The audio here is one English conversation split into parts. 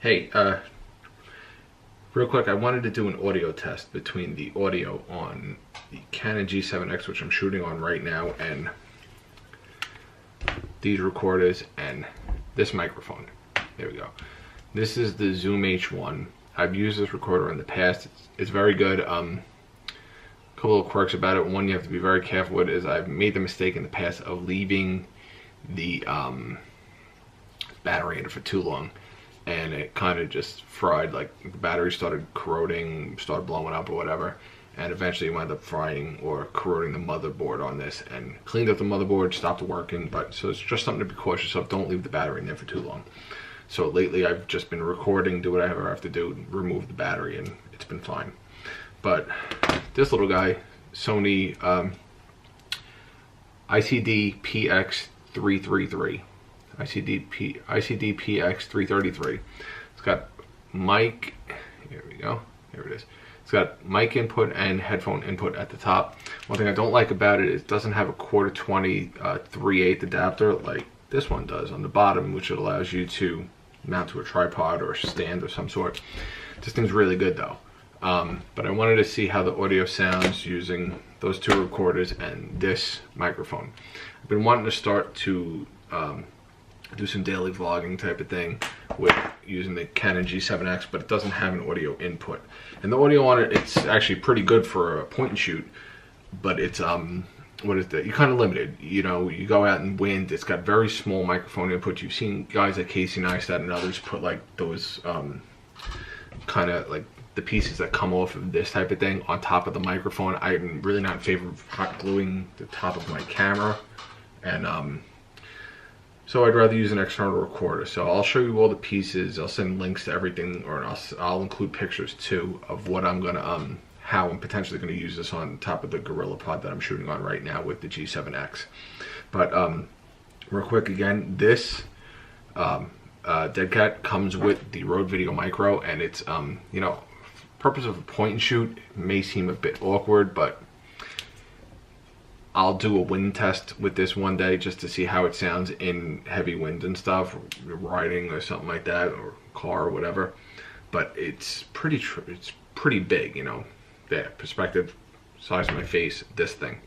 Hey, real quick, I wanted to do an audio test between the audio on the Canon G7X, which I'm shooting on right now, and these recorders and this microphone. There we go. This is the Zoom H1. I've used this recorder in the past. It's very good. A couple of quirks about it. One you have to be very careful with is I've made the mistake in the past of leaving the battery in it for too long, and it kind of just fried. Like the battery started corroding, started blowing up or whatever, and eventually wound up frying or corroding the motherboard on this, and cleaned up the motherboard, stopped working. But so it's just something to be cautious of. Don't leave the battery in there for too long. So lately I've just been recording, do whatever I have to do, remove the battery, and it's been fine. But this little guy, Sony ICD-PX333. ICD-PX333. It's got mic, here we go, here it is. It's got mic input and headphone input at the top. One thing I don't like about it is it doesn't have a 1/4-20 3/8 adapter like this one does on the bottom, which it allows you to mount to a tripod or stand of some sort. This thing's really good though. But I wanted to see how the audio sounds using those two recorders and this microphone. I've been wanting to start to do some daily vlogging type of thing with using the Canon G7X, but it doesn't have an audio input. And the audio on it, it's actually pretty good for a point and shoot, but it's what is that? You're kind of limited. You know, you go out in wind, it's got very small microphone input. You've seen guys like Casey Neistat and others put like those kind of like the pieces that come off of this type of thing on top of the microphone. I'm really not in favor of hot gluing the top of my camera, and so I'd rather use an external recorder. So I'll show you all the pieces. I'll send links to everything, or I'll include pictures too of what I'm gonna how I'm potentially gonna use this on top of the GorillaPod that I'm shooting on right now with the G7X. But real quick again, this dead cat comes with the Rode Video Micro, and it's you know, purpose of a point and shoot may seem a bit awkward, but I'll do a wind test with this one day just to see how it sounds in heavy wind and stuff, riding or something like that, or car or whatever. But it's pretty big, you know. Yeah, perspective, size of my face, this thing,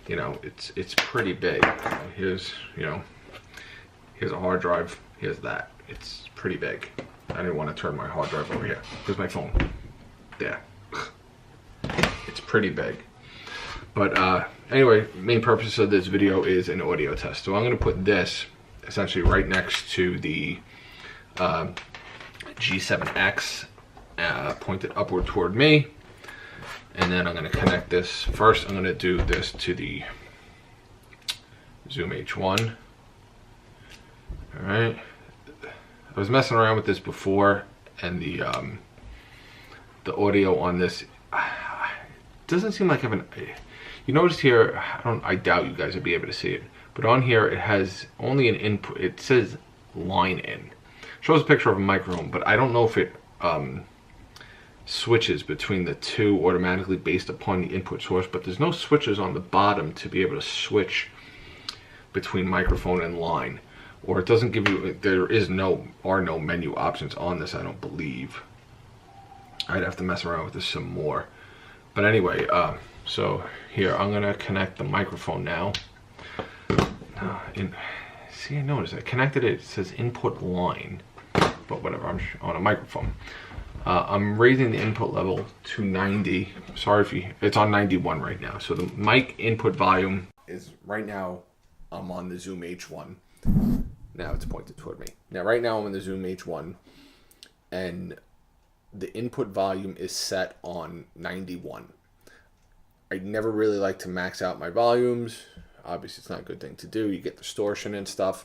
you know, it's pretty big. Here's, you know, here's a hard drive, here's that. It's pretty big. I didn't want to turn my hard drive over here. Here's my phone. Yeah, it's pretty big. But anyway, main purpose of this video is an audio test. So I'm going to put this essentially right next to the G7X, pointed upward toward me. And then I'm going to connect this. First, I'm going to do this to the Zoom H1. All right. I was messing around with this before, and the audio on this doesn't seem like having. You notice here, I doubt you guys will be able to see it, but on here it has only an input. It says line in. Shows a picture of a microphone, but I don't know if it switches between the two automatically based upon the input source. But there's no switches on the bottom to be able to switch between microphone and line, or it doesn't give you. There are no menu options on this, I don't believe. I'd have to mess around with this some more. But anyway, so here I'm gonna connect the microphone now. See, I noticed I connected it. It says input line, but whatever. I'm on a microphone. I'm raising the input level to 90. Sorry if it's on 91 right now. So the mic input volume is right now. I'm on the Zoom H1. Now it's pointed toward me. Now right now I'm on the Zoom H1, and the input volume is set on 91. I never really like to max out my volumes. Obviously, it's not a good thing to do. You get distortion and stuff.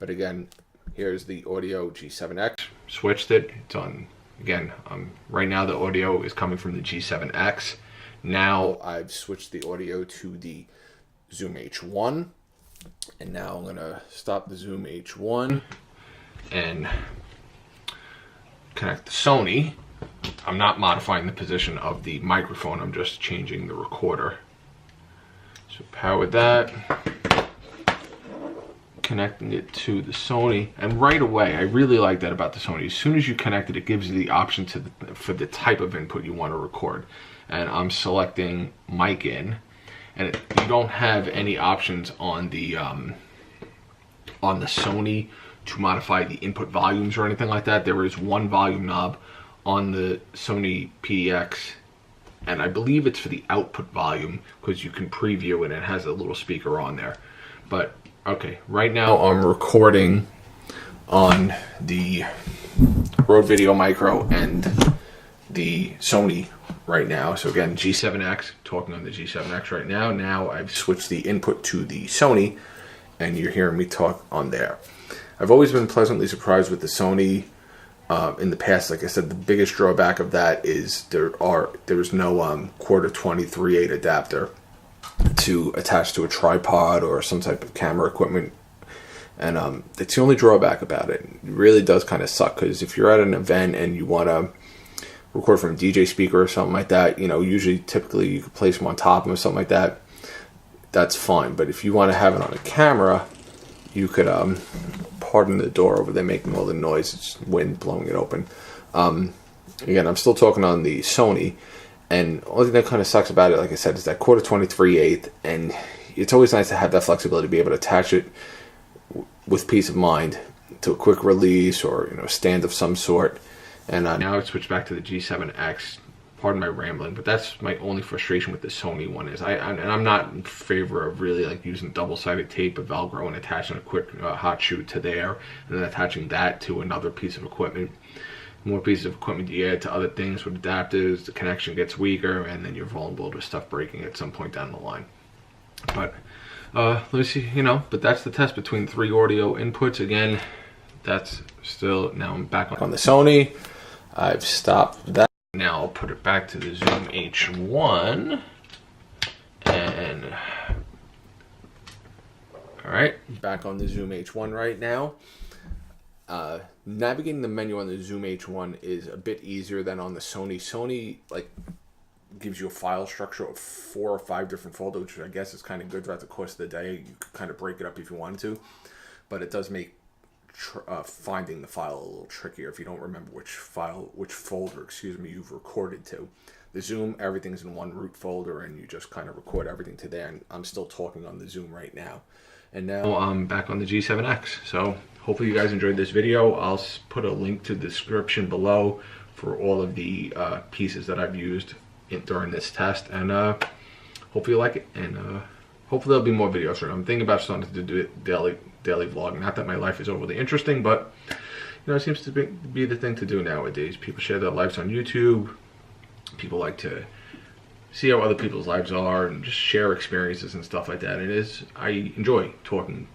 But again, here's the audio G7X. Switched it. It's on, again, right now the audio is coming from the G7X. Now I've switched the audio to the Zoom H1. And now I'm going to stop the Zoom H1 and connect the Sony. I'm not modifying the position of the microphone, I'm just changing the recorder. So power that. connecting it to the Sony, and right away, I really like that about the Sony. As soon as you connect it, it gives you the option for the type of input you want to record. And I'm selecting mic in, and you don't have any options on the Sony to modify the input volumes or anything like that. There is one volume knob on the Sony PDX, and I believe it's for the output volume because you can preview it and it has a little speaker on there. But okay, right now I'm recording on the Rode Video Micro and the Sony right now. So again, G7X, talking on the G7X right now. Now I've switched the input to the Sony, and you're hearing me talk on there. I've always been pleasantly surprised with the Sony. In the past, like I said, the biggest drawback of that is there's no quarter 20 3/8 adapter to attach to a tripod or some type of camera equipment, and it's the only drawback about it. It really does kind of suck, because if you're at an event and you want to record from a DJ speaker or something like that, you know, usually typically you could place them on top of them or something like that, that's fine. But if you want to have it on a camera, you could pardon the door over there making all the noise, it's wind blowing it open. Again, I'm still talking on the Sony, and the only thing that kind of sucks about it, like I said, is that quarter 20 3/8, and it's always nice to have that flexibility to be able to attach it with peace of mind to a quick release or, you know, stand of some sort. And now I switched back to the G7X. Pardon my rambling, but that's my only frustration with the Sony one is I'm not in favor of really like using double-sided tape of Velcro and attaching a quick hot shoe to there and then attaching that to another piece of equipment. More pieces of equipment you add to other things with adapters, the connection gets weaker, and then you're vulnerable to stuff breaking at some point down the line. But let me see, you know, but that's the test between 3 audio inputs. Again, that's still, now I'm back on the Sony. I've stopped that. Now I'll put it back to the Zoom H1, and all right, back on the Zoom H1 right now. Navigating the menu on the Zoom H1 is a bit easier than on the Sony. Sony like gives you a file structure of 4 or 5 different folders, which I guess is kind of good throughout the course of the day. You could kind of break it up if you wanted to, but it does make finding the file a little trickier if you don't remember which folder, you've recorded to. The Zoom, everything's in one root folder, and you just kind of record everything to there. And I'm still talking on the Zoom right now. And now I'm back on the G7X. So hopefully you guys enjoyed this video. I'll put a link to the description below for all of the pieces that I've used during this test. And hopefully you like it. And hopefully there'll be more videos. I'm thinking about starting to do it daily vlog. Not that my life is overly interesting, but you know, it seems to be the thing to do nowadays. People share their lives on YouTube. People like to see how other people's lives are and just share experiences and stuff like that. I enjoy talking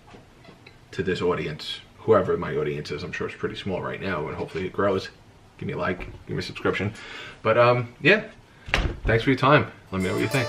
to this audience, whoever my audience is. I'm sure it's pretty small right now, and hopefully it grows. Give me a like, give me a subscription. But yeah, thanks for your time. Let me know what you think.